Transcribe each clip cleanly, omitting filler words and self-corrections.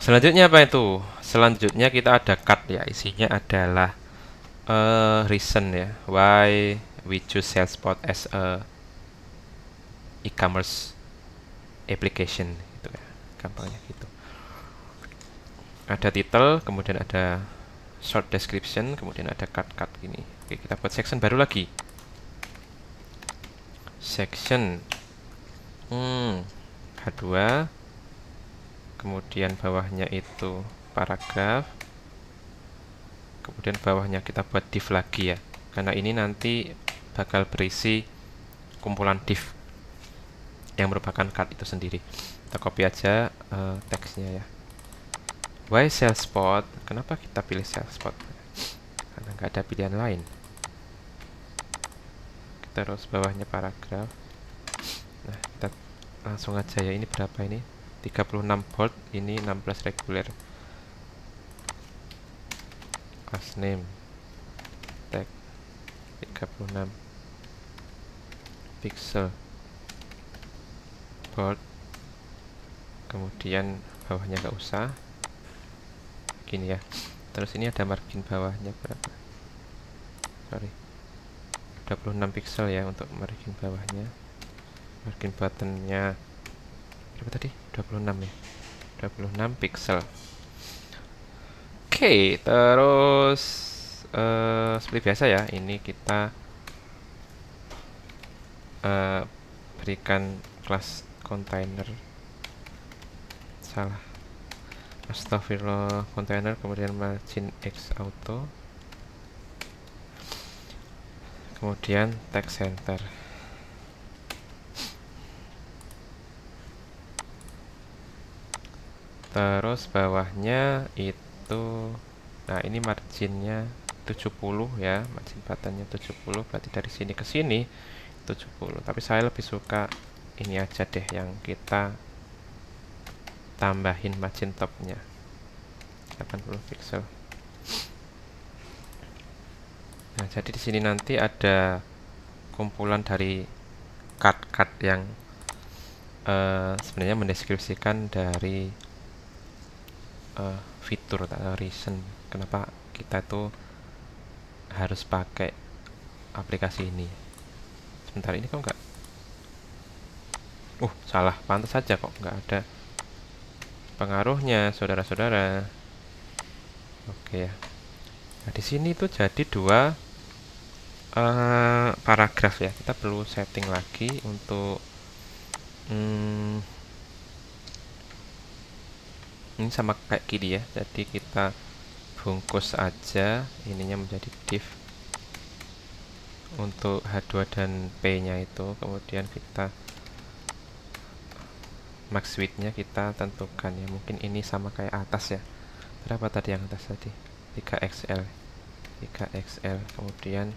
Selanjutnya apa itu? Selanjutnya kita ada card ya, isinya adalah reason ya, why we choose Salesforce as a e-commerce application gitu ya, gampangnya gitu. Ada title, kemudian ada short description, kemudian ada card-card gini. Oke, kita buat section baru lagi. Section H2, kemudian bawahnya itu paragraf, kemudian bawahnya kita buat div lagi ya, karena ini nanti bakal berisi kumpulan div yang merupakan card itu sendiri. Kita copy aja teksnya ya. Why Salesforce? Kenapa kita pilih Salesforce? Karena nggak ada pilihan lain. Terus bawahnya paragraf. Nah, kita langsung aja ya. Ini berapa ini? 36 bold, ini 16 reguler. Class name tag 36 pixel bold, kemudian bawahnya nggak usah gini ya. Terus ini ada margin bawahnya berapa? Sorry, 26 pixel ya untuk margin bawahnya. Margin buttonnya berapa tadi? 26 ya, 26 pixel. Oke, terus seperti biasa ya, ini kita berikan kelas container, salah, astagfirullah, container, kemudian margin x auto, kemudian text center. Terus bawahnya itu, nah ini marginnya 70 ya, margin buttonnya 70, berarti dari sini ke sini 70. Tapi saya lebih suka ini aja deh, yang kita tambahin margin topnya 80 pixel. Nah, jadi di sini nanti ada kumpulan dari card-card yang sebenarnya mendeskripsikan dari fitur atau reason kenapa kita tuh harus pakai aplikasi ini. Sebentar, ini kok nggak, salah, pantas saja kok nggak ada pengaruhnya, saudara-saudara. Oke ya. Nah, di sini tuh jadi dua paragraf ya. Kita perlu setting lagi untuk ini sama kayak gini ya. Jadi kita bungkus aja ininya menjadi div untuk H2 dan P nya itu, kemudian kita max width nya kita tentukan ya, mungkin ini sama kayak atas ya. Berapa tadi yang atas tadi? 3XL, kemudian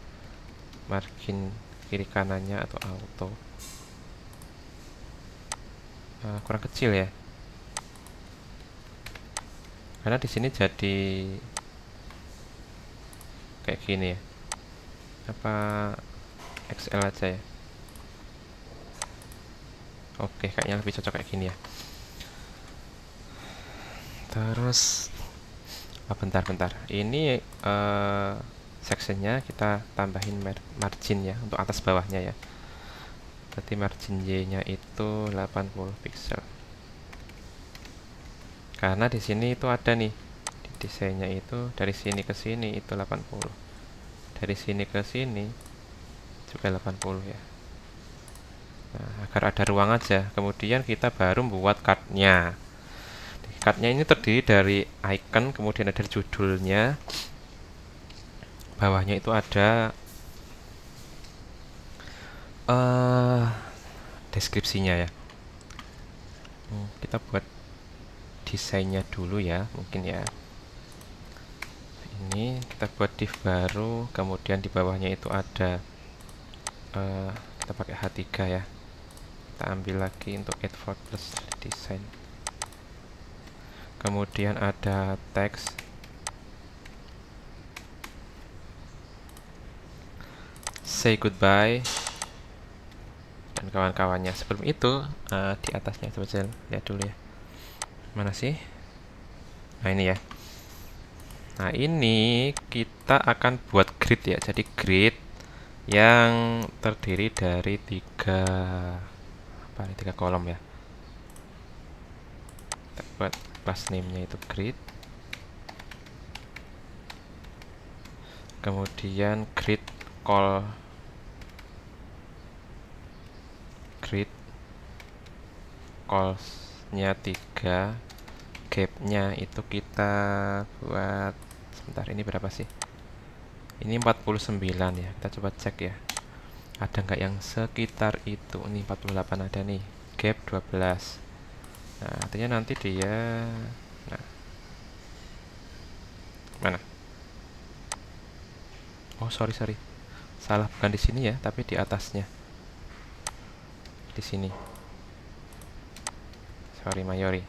margin kiri kanannya atau auto kurang kecil ya, karena di sini jadi kayak gini ya. Apa XL aja ya? Oke, kayaknya lebih cocok kayak gini ya. Terus bentar. Ini sectionnya kita tambahin margin ya untuk atas bawahnya ya. Berarti margin Y-nya itu 80 pixel. Karena di sini itu ada nih di desainnya itu dari sini ke sini itu 80. Dari sini ke sini juga 80 ya. Nah, agar ada ruang aja. Kemudian kita baru membuat cardnya. Cardnya ini terdiri dari icon, kemudian ada judulnya. Bawahnya itu ada deskripsinya ya. Kita buat desainnya dulu ya, mungkin ya. Ini kita buat div baru, kemudian di bawahnya itu ada kita pakai H3 ya. Kita ambil lagi untuk add plus design. Kemudian ada teks, say goodbye, dan kawan-kawannya. Sebelum itu di atasnya coba lihat dulu ya. Mana sih? Nah ini ya. Nah ini kita akan buat grid ya. Jadi grid yang terdiri dari tiga kolom ya. Kita buat class name-nya itu grid. Kemudian grid calls-nya 3, gap-nya itu kita buat, sebentar, ini berapa sih? Ini 49 ya. Kita coba cek ya. Ada nggak yang sekitar itu? Ini 48 ada nih. Gap 12. Nah, artinya nanti dia, nah, mana? Oh, sorry. Salah, bukan di sini ya, tapi di atasnya. Di sini. Sorry, Mayori.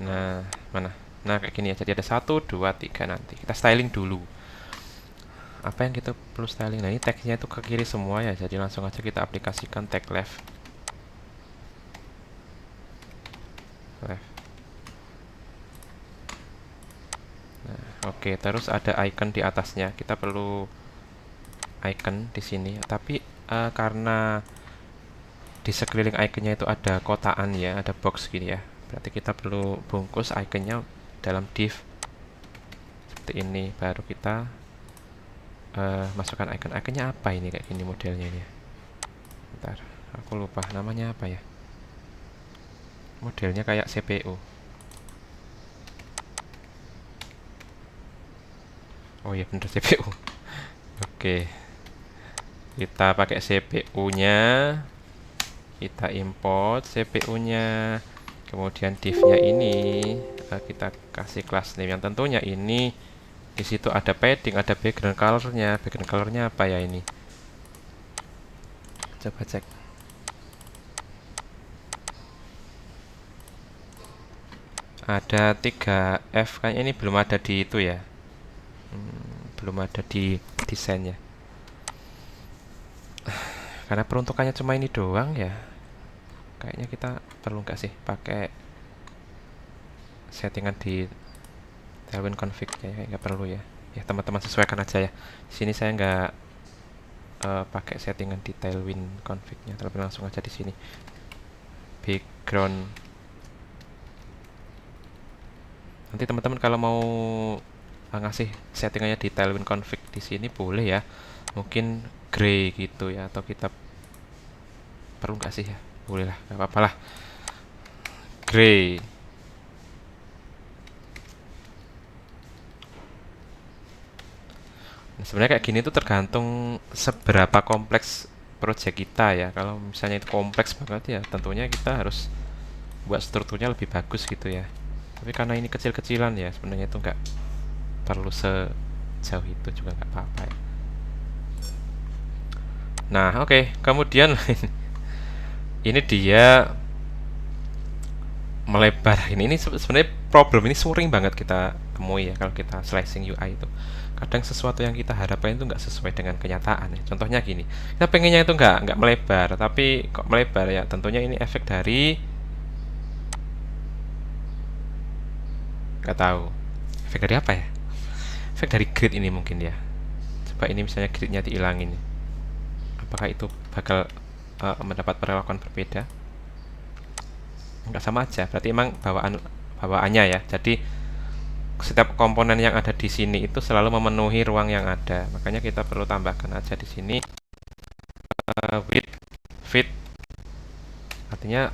Nah, mana? Nah, kayak gini ya. Jadi ada 1, 2, 3 nanti. Kita styling dulu. Apa yang kita perlu styling? Nah, ini teksnya itu ke kiri semua ya. Jadi langsung aja kita aplikasikan tag left. Nah, oke, terus ada icon di atasnya. Kita perlu icon di sini. Tapi karena di sekeliling iconnya itu ada kotaan ya, ada box gini ya. Berarti kita perlu bungkus iconnya dalam div seperti ini. Baru kita masukkan icon-iconnya apa ini, kayak gini modelnya ini ya. Bentar, aku lupa namanya apa ya. Modelnya kayak CPU. Oh iya bener, CPU. Oke, kita pakai CPU-nya, kita import CPU-nya, kemudian div-nya ini kita kasih class name yang tentunya ini. Di situ ada padding, ada background color-nya. Background color-nya apa ya ini? Coba cek. Ada 3F, kayaknya ini belum ada di itu ya. Belum ada di desainnya. Karena peruntukannya cuma ini doang ya. Kayaknya kita perlu nggak sih pakai settingan di Tailwind config ya, nggak perlu ya. Ya teman-teman sesuaikan aja ya. Di sini saya nggak pakai settingan di Tailwind config-nya, tapi langsung aja di sini. Background. Nanti teman-teman kalau mau ngasih settingannya di Tailwind config di sini boleh ya. Mungkin gray gitu ya, atau kita perlu nggak sih ya? Boleh lah, nggak apa-apa lah. Gray. Nah, sebenarnya kayak gini tuh tergantung seberapa kompleks project kita ya. Kalau misalnya itu kompleks banget ya, tentunya kita harus buat strukturnya lebih bagus gitu ya. Tapi karena ini kecil-kecilan ya, sebenarnya itu nggak perlu sejauh itu juga, nggak apa-apa ya. Nah, oke. Kemudian ini dia melebar. Ini sebenarnya problem ini sering banget kita temui ya kalau kita slicing UI itu. Kadang sesuatu yang kita harapkan itu nggak sesuai dengan kenyataan ya. Contohnya gini, kita pengennya itu nggak melebar, tapi kok melebar ya. Tentunya ini efek dari, nggak tahu, efek dari apa ya? Efek dari grid ini mungkin ya. Coba ini misalnya gridnya dihilangin, apakah itu bakal mendapat perlakuan berbeda? Nggak, sama aja. Berarti emang bawaannya ya. Jadi setiap komponen yang ada di sini itu selalu memenuhi ruang yang ada. Makanya kita perlu tambahkan aja di sini width fit. Artinya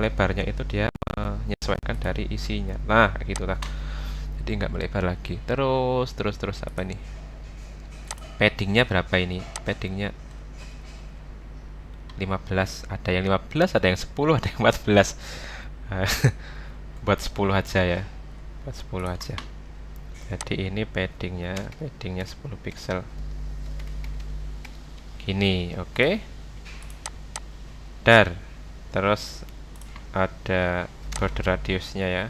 lebarnya itu dia menyesuaikan dari isinya. Nah, kayak gitu lah. Jadi nggak melebar lagi. Terus apa nih? Paddingnya berapa ini? Paddingnya 15. Ada yang 15, ada yang 10, ada yang 14. Buat 10 aja ya. Buat 10 aja. Jadi ini paddingnya 10 pixel. Gini, oke. Dar. Terus ada border radiusnya ya.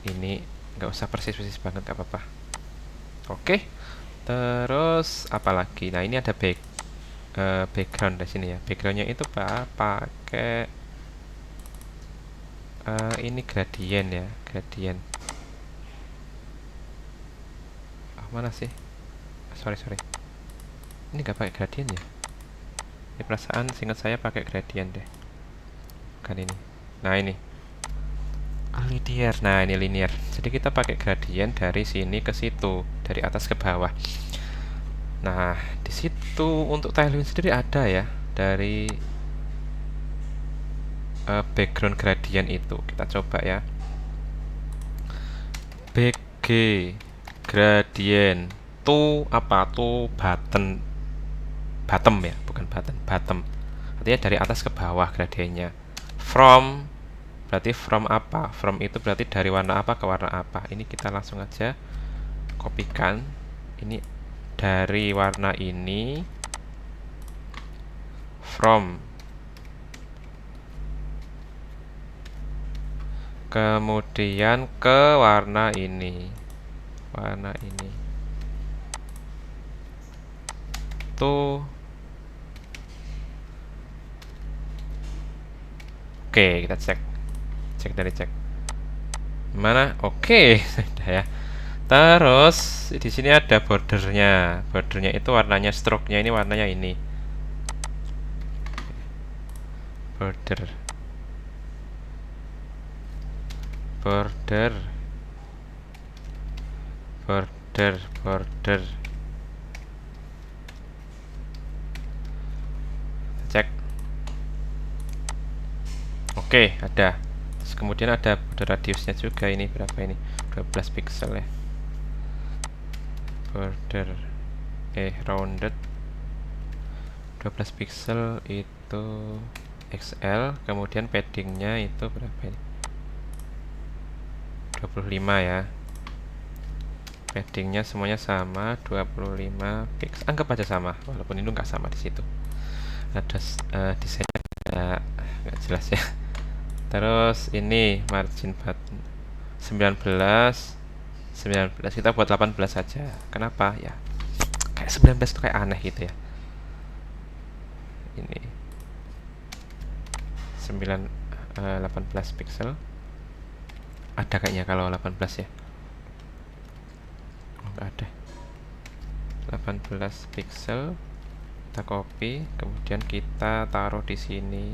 Ini nggak usah persis banget, nggak apa-apa. Oke. Terus apa lagi? Nah, ini ada background di sini ya. Backgroundnya itu pakai ini gradien ya, gradien. Mana sih? Sorry. Ini nggak pakai gradien ya? Ini perasaan seingat saya pakai gradien deh. Bukan ini. Nah ini. Linear. Nah ini linear. Jadi kita pakai gradien dari sini ke situ, dari atas ke bawah. Nah di situ untuk Tailwind sendiri ada ya, dari background gradient itu. Kita coba ya. BG gradient to apa? To bottom ya, bukan bottom. Artinya dari atas ke bawah gradiennya. From berarti from apa? From itu berarti dari warna apa ke warna apa. Ini kita langsung aja kopikan. Ini dari warna ini from, kemudian ke warna ini, tuh. Oke, kita cek dari cek mana. Oke. Sudah ya. Terus di sini ada bordernya. Bordernya itu warnanya, stroke-nya ini warnanya ini. Border. Cek. Oke, ada. Terus kemudian ada border radiusnya juga, ini berapa ini? 12 pixel ya. Border rounded 12 pixel itu XL, kemudian paddingnya itu berapa ini? 25 ya. Paddingnya semuanya sama, 25 pixel. Anggap aja sama, walaupun itu nggak sama di situ. Ada desainnya nggak jelas ya. Terus ini margin button 19 kita buat 18 saja. Kenapa ya? Kayak 19 itu kayak aneh gitu ya. Ini 18 pixel. Ada kayaknya kalau 18 ya. Oh, nggak ada. 18 pixel. Kita copy, kemudian kita taruh di sini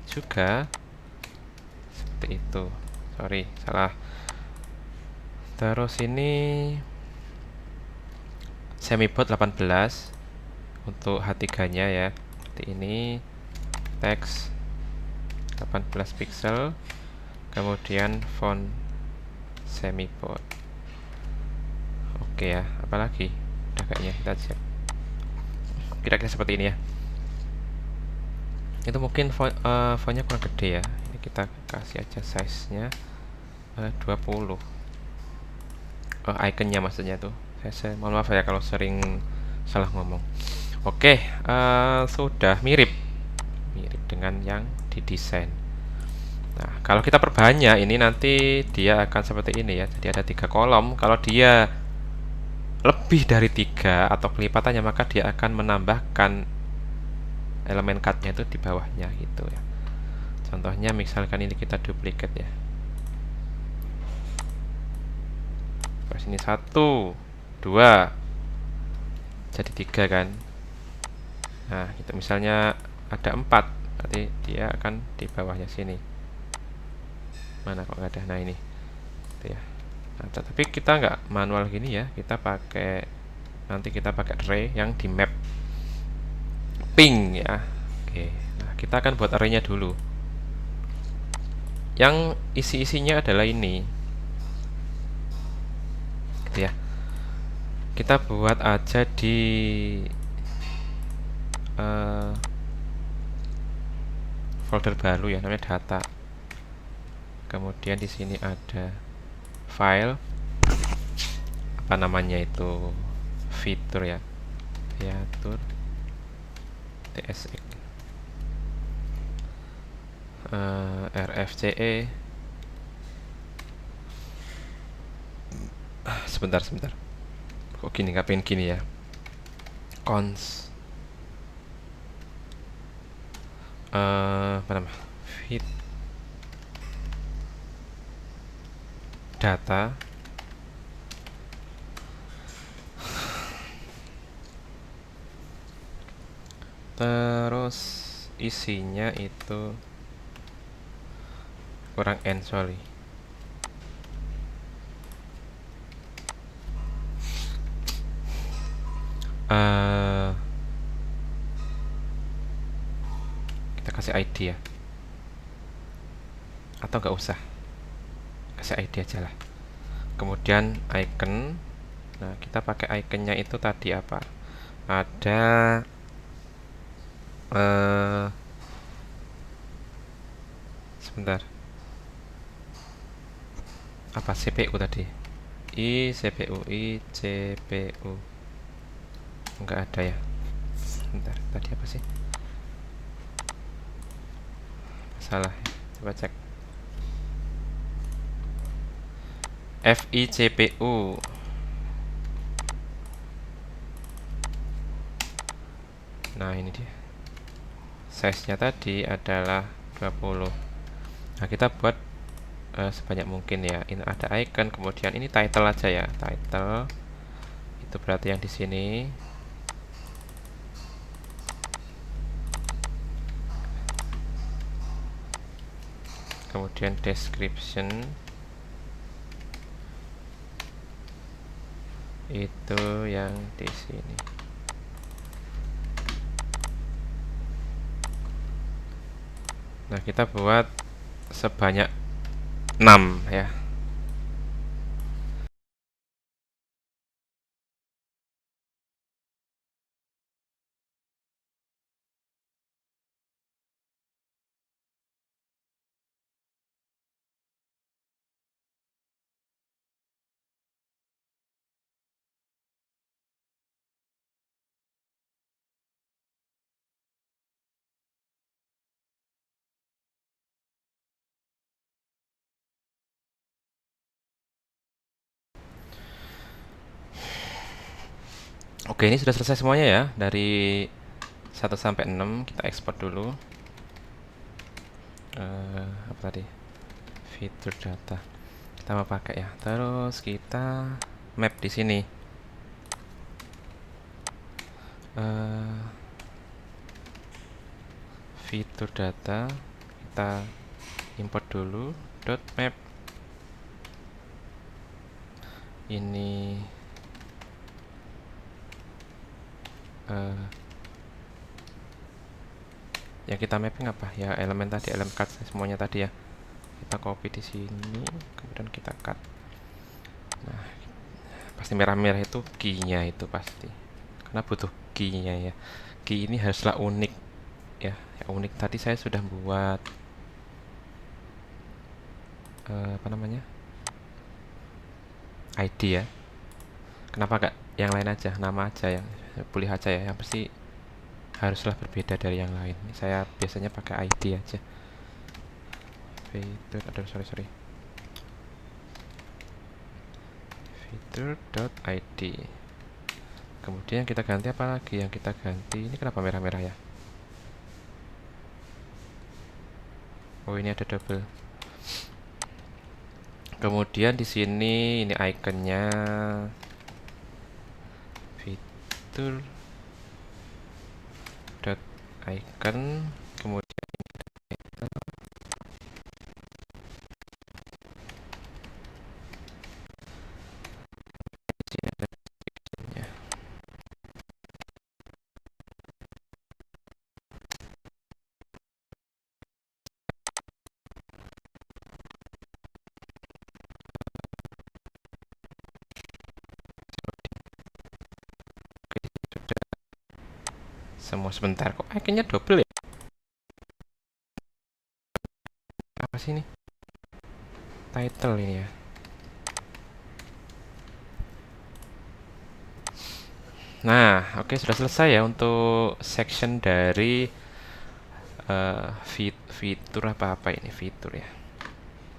juga. Seperti itu. Sorry, salah. Terus ini semibot 18 untuk H3-nya ya. Seperti ini. Text 18 pixel. Kemudian font semibot. Oke ya, apalagi? Udah kayaknya, kita cek. Kira-kira seperti ini ya. Itu mungkin fontnya kurang gede ya. Ini kita kasih aja size-nya 20. Iconnya maksudnya tuh. Saya mohon maaf ya kalau sering salah ngomong. Oke, sudah mirip dengan yang didesain. Nah, kalau kita perbanyak ini nanti dia akan seperti ini ya. Jadi ada 3 kolom. Kalau dia lebih dari 3 atau kelipatannya, maka dia akan menambahkan elemen cut-nya itu di bawahnya gitu ya. Contohnya misalkan ini kita duplicate ya. Terus ini 1, 2, jadi 3 kan. Nah, kita misalnya ada 4, berarti dia akan di bawahnya sini. Mana kok nggak ada? Nah ini, gitu ya. Nah, tapi kita nggak manual gini ya, kita pakai, nanti kita pakai array yang di map ping ya. Oke, nah kita akan buat arraynya dulu. Yang isi-isinya adalah ini, gitu ya. Kita buat aja di folder baru ya, namanya data. Kemudian di sini ada file, apa namanya itu, fitur ya, fitur tsx rfce. Sebentar kok gini, ngapain gini ya, cons apa nama, data, terus isinya itu kurang n, sorry. Kita kasih ID ya, atau nggak usah, kasih ID aja lah. Kemudian icon. Nah, kita pakai iconnya itu tadi apa? Ada sebentar, apa CPU tadi? CPU, CPU nggak ada ya. Sebentar, tadi apa sih? Salah ya. Coba cek. FICPU. Nah, ini dia. Size-nya tadi adalah 20. Nah, kita buat sebanyak mungkin ya. Ini ada icon, kemudian ini title aja ya. Title itu berarti yang di sini. Kemudian description itu yang di sini. Nah, kita buat sebanyak 6 ya. Oke, ini sudah selesai semuanya ya. Dari 1 sampai 6 kita ekspor dulu. Apa tadi? Fitur data. Kita mau pakai ya. Terus kita map di sini. Fitur data kita import dulu .map. Ini yang kita mapping apa ya, elemen tadi, elemen cut semuanya tadi ya. Kita copy di sini, kemudian kita cut. Nah, pasti merah-merah itu key-nya itu pasti, karena butuh key-nya ya. Key ini haruslah unik ya. Unik tadi saya sudah buat apa namanya, ID ya. Kenapa gak yang lain aja, nama aja, yang boleh aja ya, yang pasti haruslah berbeda dari yang lain. Saya biasanya pakai ID aja. Fitur, sorry. Fitur.id. Kemudian kita ganti apa lagi? Yang kita ganti ini kenapa merah-merah ya? Oh, ini ada double. Kemudian di sini ini ikonnya fitur icon, kemudian di sini ada description-nya. Oke, di sini sudah semua. Sebentar, kok ikonnya double ya? Apa sih ini? Title ini ya. Nah, oke, sudah selesai ya untuk section dari fitur apa ini, fitur ya.